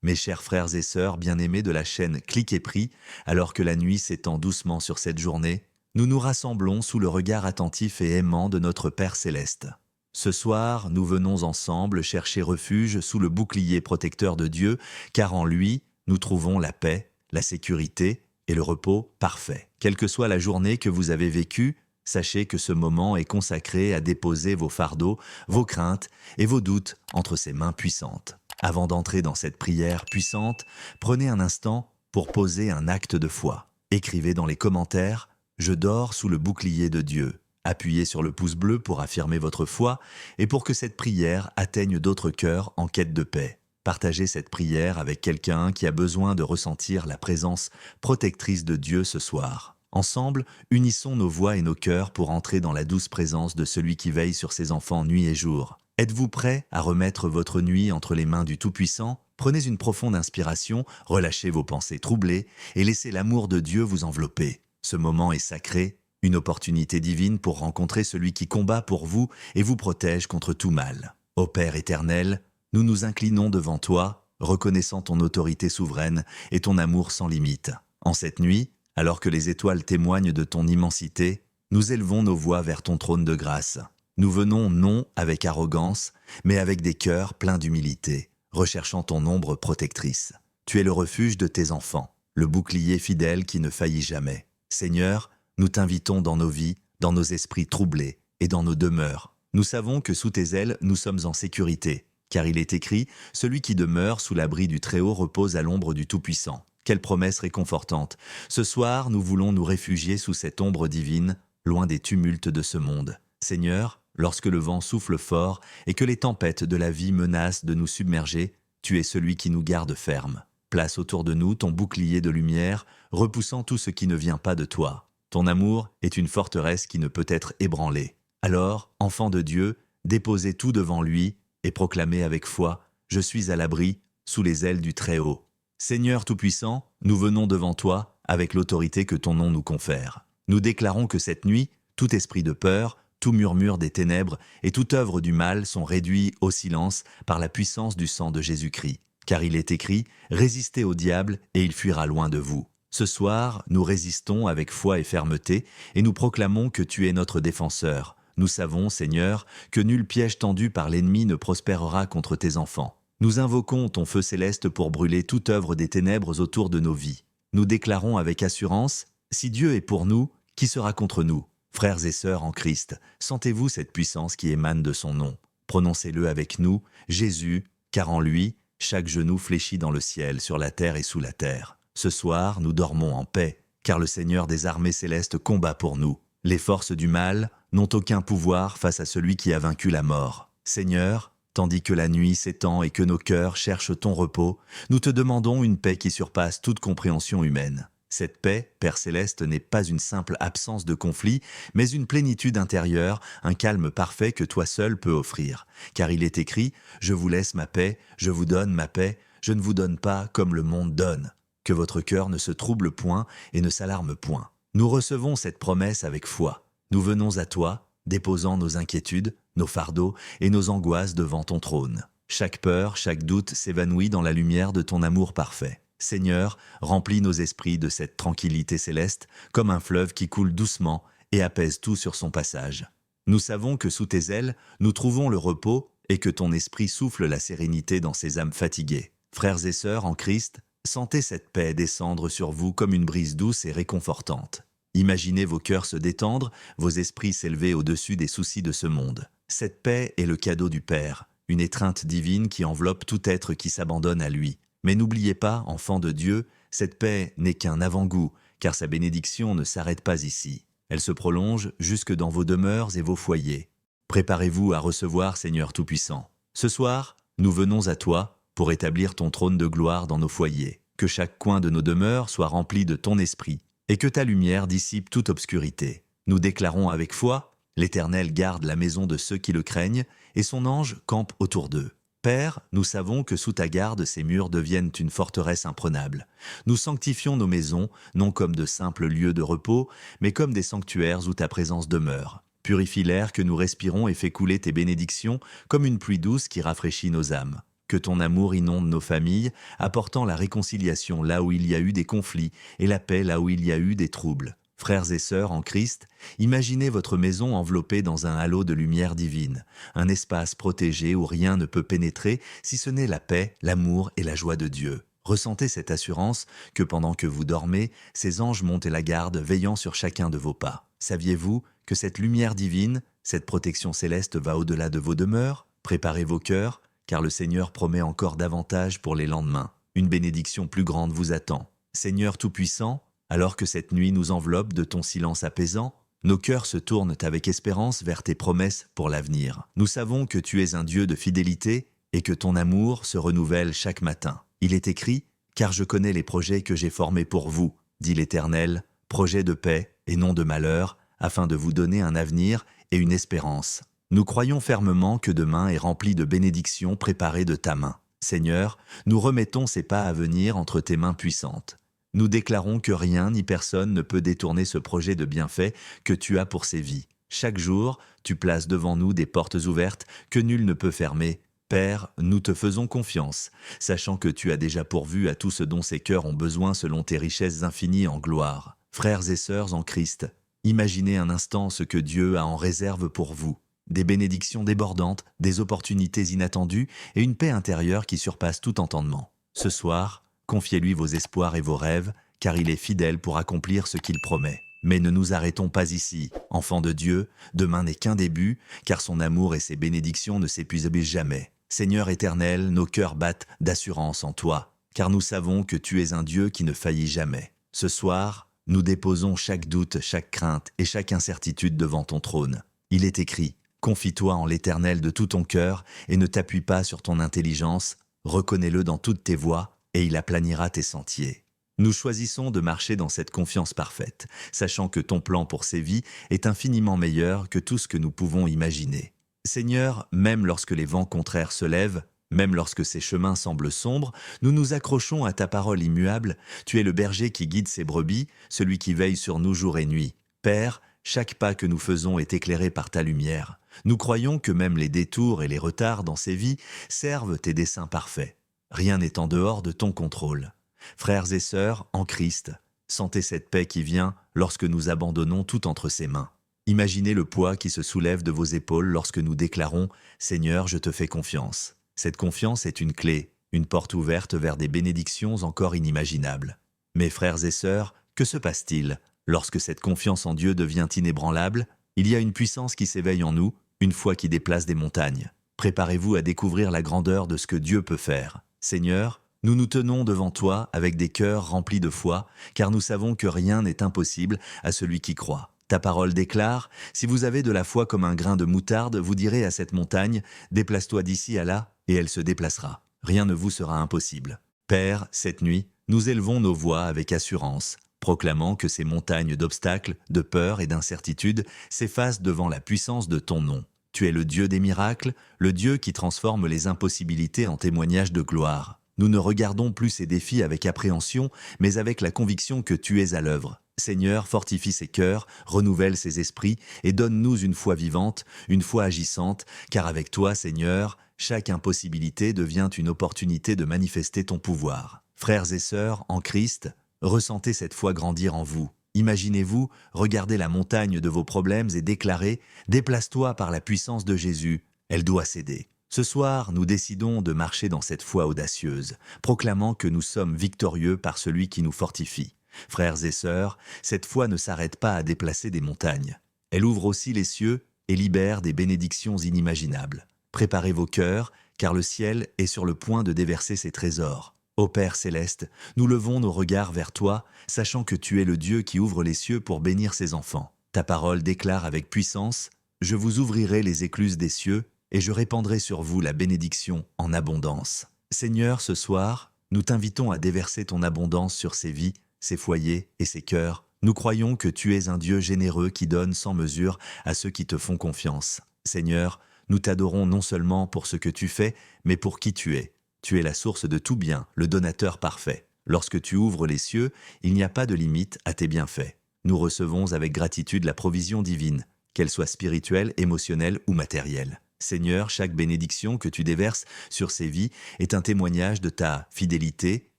Mes chers frères et sœurs bien-aimés de la chaîne Clic et Pris, alors que la nuit s'étend doucement sur cette journée, nous nous rassemblons sous le regard attentif et aimant de notre Père céleste. Ce soir, nous venons ensemble chercher refuge sous le bouclier protecteur de Dieu, car en lui, nous trouvons la paix, la sécurité et le repos parfait. Quelle que soit la journée que vous avez vécue, sachez que ce moment est consacré à déposer vos fardeaux, vos craintes et vos doutes entre ses mains puissantes. Avant d'entrer dans cette prière puissante, prenez un instant pour poser un acte de foi. Écrivez dans les commentaires « Je dors sous le bouclier de Dieu ». Appuyez sur le pouce bleu pour affirmer votre foi et pour que cette prière atteigne d'autres cœurs en quête de paix. Partagez cette prière avec quelqu'un qui a besoin de ressentir la présence protectrice de Dieu ce soir. Ensemble, unissons nos voix et nos cœurs pour entrer dans la douce présence de celui qui veille sur ses enfants nuit et jour. Êtes-vous prêt à remettre votre nuit entre les mains du Tout-Puissant? Prenez une profonde inspiration, relâchez vos pensées troublées et laissez l'amour de Dieu vous envelopper. Ce moment est sacré, une opportunité divine pour rencontrer celui qui combat pour vous et vous protège contre tout mal. Ô Père éternel, nous nous inclinons devant toi, reconnaissant ton autorité souveraine et ton amour sans limite. En cette nuit, alors que les étoiles témoignent de ton immensité, nous élevons nos voix vers ton trône de grâce. Nous venons non avec arrogance, mais avec des cœurs pleins d'humilité, recherchant ton ombre protectrice. Tu es le refuge de tes enfants, le bouclier fidèle qui ne faillit jamais. Seigneur, nous t'invitons dans nos vies, dans nos esprits troublés et dans nos demeures. Nous savons que sous tes ailes, nous sommes en sécurité, car il est écrit « Celui qui demeure sous l'abri du Très-Haut repose à l'ombre du Tout-Puissant ». Quelle promesse réconfortante! Ce soir, nous voulons nous réfugier sous cette ombre divine, loin des tumultes de ce monde. Seigneur, lorsque le vent souffle fort et que les tempêtes de la vie menacent de nous submerger, tu es celui qui nous garde fermes. Place autour de nous ton bouclier de lumière, repoussant tout ce qui ne vient pas de toi. Ton amour est une forteresse qui ne peut être ébranlée. Alors, enfants de Dieu, déposez tout devant lui et proclamez avec foi « Je suis à l'abri, sous les ailes du Très-Haut ». Seigneur Tout-Puissant, nous venons devant toi avec l'autorité que ton nom nous confère. Nous déclarons que cette nuit, tout esprit de peur, tout murmure des ténèbres et toute œuvre du mal sont réduits au silence par la puissance du sang de Jésus-Christ. Car il est écrit « Résistez au diable et il fuira loin de vous ». Ce soir, nous résistons avec foi et fermeté et nous proclamons que tu es notre défenseur. Nous savons, Seigneur, que nul piège tendu par l'ennemi ne prospérera contre tes enfants. Nous invoquons ton feu céleste pour brûler toute œuvre des ténèbres autour de nos vies. Nous déclarons avec assurance « Si Dieu est pour nous, qui sera contre nous ?» Frères et sœurs en Christ, sentez-vous cette puissance qui émane de son nom. Prononcez-le avec nous, Jésus, car en lui, chaque genou fléchit dans le ciel, sur la terre et sous la terre. Ce soir, nous dormons en paix, car le Seigneur des armées célestes combat pour nous. Les forces du mal n'ont aucun pouvoir face à celui qui a vaincu la mort. Seigneur, tandis que la nuit s'étend et que nos cœurs cherchent ton repos, nous te demandons une paix qui surpasse toute compréhension humaine. Cette paix, Père Céleste, n'est pas une simple absence de conflit, mais une plénitude intérieure, un calme parfait que toi seul peux offrir. Car il est écrit « Je vous laisse ma paix, je vous donne ma paix, je ne vous donne pas comme le monde donne ». Que votre cœur ne se trouble point et ne s'alarme point. Nous recevons cette promesse avec foi. Nous venons à toi, déposant nos inquiétudes, nos fardeaux et nos angoisses devant ton trône. Chaque peur, chaque doute s'évanouit dans la lumière de ton amour parfait. Seigneur, remplis nos esprits de cette tranquillité céleste, comme un fleuve qui coule doucement et apaise tout sur son passage. Nous savons que sous tes ailes, nous trouvons le repos et que ton esprit souffle la sérénité dans ces âmes fatiguées. Frères et sœurs en Christ, sentez cette paix descendre sur vous comme une brise douce et réconfortante. Imaginez vos cœurs se détendre, vos esprits s'élever au-dessus des soucis de ce monde. Cette paix est le cadeau du Père, une étreinte divine qui enveloppe tout être qui s'abandonne à lui. Mais n'oubliez pas, enfants de Dieu, cette paix n'est qu'un avant-goût, car sa bénédiction ne s'arrête pas ici. Elle se prolonge jusque dans vos demeures et vos foyers. Préparez-vous à recevoir, Seigneur Tout-Puissant. Ce soir, nous venons à toi, pour établir ton trône de gloire dans nos foyers, que chaque coin de nos demeures soit rempli de ton esprit, et que ta lumière dissipe toute obscurité. Nous déclarons avec foi, l'Éternel garde la maison de ceux qui le craignent, et son ange campe autour d'eux. Père, nous savons que sous ta garde, ces murs deviennent une forteresse imprenable. Nous sanctifions nos maisons, non comme de simples lieux de repos, mais comme des sanctuaires où ta présence demeure. Purifie l'air que nous respirons et fais couler tes bénédictions comme une pluie douce qui rafraîchit nos âmes. Que ton amour inonde nos familles, apportant la réconciliation là où il y a eu des conflits et la paix là où il y a eu des troubles. Frères et sœurs en Christ, imaginez votre maison enveloppée dans un halo de lumière divine, un espace protégé où rien ne peut pénétrer si ce n'est la paix, l'amour et la joie de Dieu. Ressentez cette assurance que pendant que vous dormez, ces anges montent la garde, veillant sur chacun de vos pas. Saviez-vous que cette lumière divine, cette protection céleste va au-delà de vos demeures? Préparez vos cœurs, car le Seigneur promet encore davantage pour les lendemains. Une bénédiction plus grande vous attend. Seigneur Tout-Puissant, alors que cette nuit nous enveloppe de ton silence apaisant, nos cœurs se tournent avec espérance vers tes promesses pour l'avenir. Nous savons que tu es un Dieu de fidélité et que ton amour se renouvelle chaque matin. Il est écrit « Car je connais les projets que j'ai formés pour vous, dit l'Éternel, projets de paix et non de malheur, afin de vous donner un avenir et une espérance. » Nous croyons fermement que demain est rempli de bénédictions préparées de ta main. Seigneur, nous remettons ces pas à venir entre tes mains puissantes. Nous déclarons que rien ni personne ne peut détourner ce projet de bienfait que tu as pour ces vies. Chaque jour, tu places devant nous des portes ouvertes que nul ne peut fermer. Père, nous te faisons confiance, sachant que tu as déjà pourvu à tout ce dont ces cœurs ont besoin selon tes richesses infinies en gloire. Frères et sœurs en Christ, imaginez un instant ce que Dieu a en réserve pour vous. Des bénédictions débordantes, des opportunités inattendues et une paix intérieure qui surpasse tout entendement. Ce soir, confiez-lui vos espoirs et vos rêves, car il est fidèle pour accomplir ce qu'il promet. Mais ne nous arrêtons pas ici. Enfants de Dieu, demain n'est qu'un début, car son amour et ses bénédictions ne s'épuisent jamais. Seigneur éternel, nos cœurs battent d'assurance en toi, car nous savons que tu es un Dieu qui ne faillit jamais. Ce soir, nous déposons chaque doute, chaque crainte et chaque incertitude devant ton trône. Il est écrit, confie-toi en l'Éternel de tout ton cœur et ne t'appuie pas sur ton intelligence, reconnais-le dans toutes tes voies et il aplanira tes sentiers. Nous choisissons de marcher dans cette confiance parfaite, sachant que ton plan pour ces vies est infiniment meilleur que tout ce que nous pouvons imaginer. Seigneur, même lorsque les vents contraires se lèvent, même lorsque ces chemins semblent sombres, nous nous accrochons à ta parole immuable. Tu es le berger qui guide ses brebis, celui qui veille sur nous jour et nuit. Père, chaque pas que nous faisons est éclairé par ta lumière. Nous croyons que même les détours et les retards dans ces vies servent tes desseins parfaits. Rien n'est en dehors de ton contrôle. Frères et sœurs, en Christ, sentez cette paix qui vient lorsque nous abandonnons tout entre ses mains. Imaginez le poids qui se soulève de vos épaules lorsque nous déclarons « Seigneur, je te fais confiance ». Cette confiance est une clé, une porte ouverte vers des bénédictions encore inimaginables. Mes frères et sœurs, que se passe-t-il lorsque cette confiance en Dieu devient inébranlable? Il y a une puissance qui s'éveille en nous, une foi qui déplace des montagnes. Préparez-vous à découvrir la grandeur de ce que Dieu peut faire. Seigneur, nous nous tenons devant toi avec des cœurs remplis de foi, car nous savons que rien n'est impossible à celui qui croit. Ta parole déclare, si vous avez de la foi comme un grain de moutarde, vous direz à cette montagne, déplace-toi d'ici à là, et elle se déplacera. Rien ne vous sera impossible. Père, cette nuit, nous élevons nos voix avec assurance, proclamant que ces montagnes d'obstacles, de peur et d'incertitude s'effacent devant la puissance de ton nom. Tu es le Dieu des miracles, le Dieu qui transforme les impossibilités en témoignages de gloire. Nous ne regardons plus ces défis avec appréhension, mais avec la conviction que tu es à l'œuvre. Seigneur, fortifie ces cœurs, renouvelle ces esprits et donne-nous une foi vivante, une foi agissante, car avec toi, Seigneur, chaque impossibilité devient une opportunité de manifester ton pouvoir. Frères et sœurs, en Christ, ressentez cette foi grandir en vous. Imaginez-vous, regardez la montagne de vos problèmes et déclarez « Déplace-toi par la puissance de Jésus, elle doit céder ». Ce soir, nous décidons de marcher dans cette foi audacieuse, proclamant que nous sommes victorieux par celui qui nous fortifie. Frères et sœurs, cette foi ne s'arrête pas à déplacer des montagnes. Elle ouvre aussi les cieux et libère des bénédictions inimaginables. Préparez vos cœurs, car le ciel est sur le point de déverser ses trésors. Ô Père céleste, nous levons nos regards vers toi, sachant que tu es le Dieu qui ouvre les cieux pour bénir ses enfants. Ta parole déclare avec puissance, « Je vous ouvrirai les écluses des cieux, et je répandrai sur vous la bénédiction en abondance. » Seigneur, ce soir, nous t'invitons à déverser ton abondance sur ces vies, ces foyers et ces cœurs. Nous croyons que tu es un Dieu généreux qui donne sans mesure à ceux qui te font confiance. Seigneur, nous t'adorons non seulement pour ce que tu fais, mais pour qui tu es. Tu es la source de tout bien, le donateur parfait. Lorsque tu ouvres les cieux, il n'y a pas de limite à tes bienfaits. Nous recevons avec gratitude la provision divine, qu'elle soit spirituelle, émotionnelle ou matérielle. Seigneur, chaque bénédiction que tu déverses sur ces vies est un témoignage de ta fidélité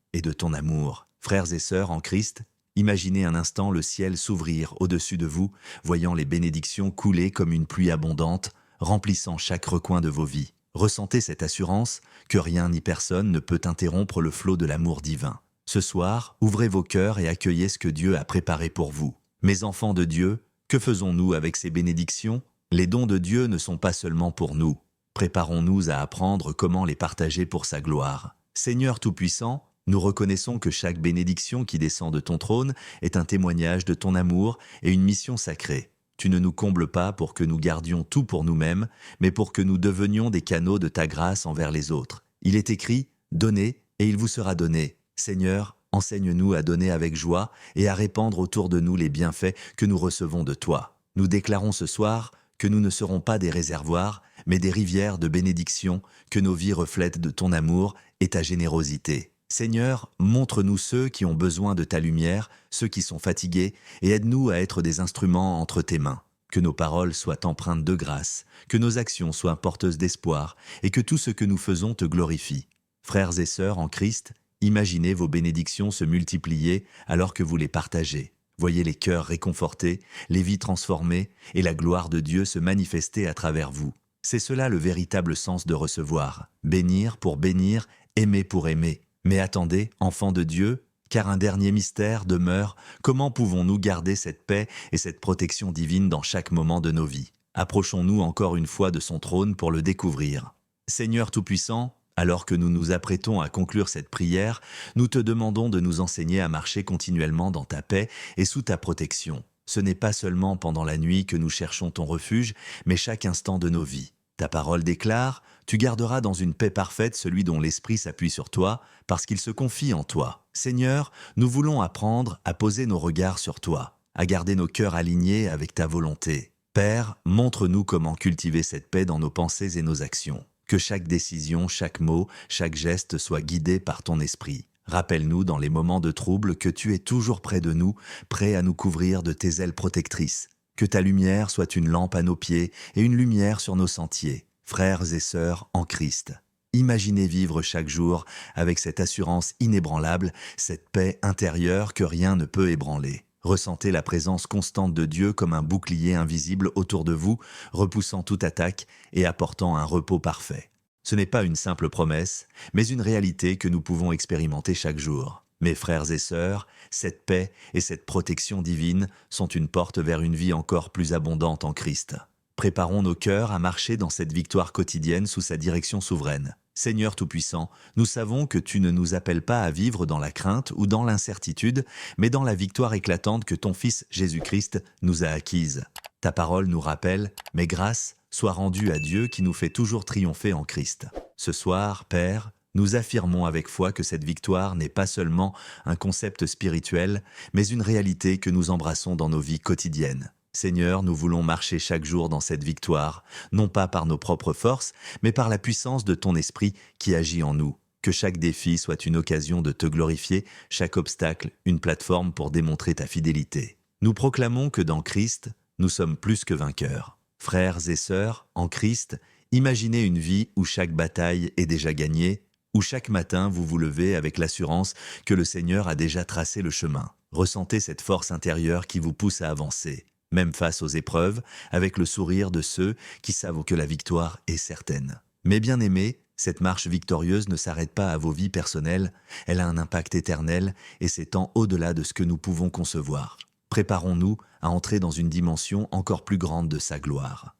et de ton amour. Frères et sœurs en Christ, imaginez un instant le ciel s'ouvrir au-dessus de vous, voyant les bénédictions couler comme une pluie abondante, remplissant chaque recoin de vos vies. Ressentez cette assurance que rien ni personne ne peut interrompre le flot de l'amour divin. Ce soir, ouvrez vos cœurs et accueillez ce que Dieu a préparé pour vous. Mes enfants de Dieu, que faisons-nous avec ces bénédictions? Les dons de Dieu ne sont pas seulement pour nous. Préparons-nous à apprendre comment les partager pour sa gloire. Seigneur Tout-Puissant, nous reconnaissons que chaque bénédiction qui descend de ton trône est un témoignage de ton amour et une mission sacrée. Tu ne nous combles pas pour que nous gardions tout pour nous-mêmes, mais pour que nous devenions des canaux de ta grâce envers les autres. Il est écrit « Donnez, et il vous sera donné ». Seigneur, enseigne-nous à donner avec joie et à répandre autour de nous les bienfaits que nous recevons de toi. Nous déclarons ce soir que nous ne serons pas des réservoirs, mais des rivières de bénédiction, que nos vies reflètent de ton amour et ta générosité. Seigneur, montre-nous ceux qui ont besoin de ta lumière, ceux qui sont fatigués, et aide-nous à être des instruments entre tes mains. Que nos paroles soient empreintes de grâce, que nos actions soient porteuses d'espoir, et que tout ce que nous faisons te glorifie. Frères et sœurs en Christ, imaginez vos bénédictions se multiplier alors que vous les partagez. Voyez les cœurs réconfortés, les vies transformées, et la gloire de Dieu se manifester à travers vous. C'est cela le véritable sens de recevoir. Bénir pour bénir, aimer pour aimer. Mais attendez, enfants de Dieu, car un dernier mystère demeure. Comment pouvons-nous garder cette paix et cette protection divine dans chaque moment de nos vies? Approchons-nous encore une fois de son trône pour le découvrir. Seigneur Tout-Puissant, alors que nous nous apprêtons à conclure cette prière, nous te demandons de nous enseigner à marcher continuellement dans ta paix et sous ta protection. Ce n'est pas seulement pendant la nuit que nous cherchons ton refuge, mais chaque instant de nos vies. Ta parole déclare « Tu garderas dans une paix parfaite celui dont l'Esprit s'appuie sur toi, parce qu'il se confie en toi. » Seigneur, nous voulons apprendre à poser nos regards sur toi, à garder nos cœurs alignés avec ta volonté. Père, montre-nous comment cultiver cette paix dans nos pensées et nos actions. Que chaque décision, chaque mot, chaque geste soit guidé par ton esprit. Rappelle-nous dans les moments de trouble que tu es toujours près de nous, prêt à nous couvrir de tes ailes protectrices. Que ta lumière soit une lampe à nos pieds et une lumière sur nos sentiers. Frères et sœurs en Christ, imaginez vivre chaque jour avec cette assurance inébranlable, cette paix intérieure que rien ne peut ébranler. Ressentez la présence constante de Dieu comme un bouclier invisible autour de vous, repoussant toute attaque et apportant un repos parfait. Ce n'est pas une simple promesse, mais une réalité que nous pouvons expérimenter chaque jour. Mes frères et sœurs, cette paix et cette protection divine sont une porte vers une vie encore plus abondante en Christ. Préparons nos cœurs à marcher dans cette victoire quotidienne sous sa direction souveraine. Seigneur Tout-Puissant, nous savons que tu ne nous appelles pas à vivre dans la crainte ou dans l'incertitude, mais dans la victoire éclatante que ton Fils Jésus-Christ nous a acquise. Ta parole nous rappelle « Mais grâce soit rendue à Dieu qui nous fait toujours triompher en Christ. » Ce soir, Père, nous affirmons avec foi que cette victoire n'est pas seulement un concept spirituel, mais une réalité que nous embrassons dans nos vies quotidiennes. Seigneur, nous voulons marcher chaque jour dans cette victoire, non pas par nos propres forces, mais par la puissance de ton esprit qui agit en nous. Que chaque défi soit une occasion de te glorifier, chaque obstacle une plateforme pour démontrer ta fidélité. Nous proclamons que dans Christ, nous sommes plus que vainqueurs. Frères et sœurs, en Christ, imaginez une vie où chaque bataille est déjà gagnée, où chaque matin vous vous levez avec l'assurance que le Seigneur a déjà tracé le chemin. Ressentez cette force intérieure qui vous pousse à avancer, même face aux épreuves, avec le sourire de ceux qui savent que la victoire est certaine. Mais bien aimés, cette marche victorieuse ne s'arrête pas à vos vies personnelles, elle a un impact éternel et s'étend au-delà de ce que nous pouvons concevoir. Préparons-nous à entrer dans une dimension encore plus grande de sa gloire.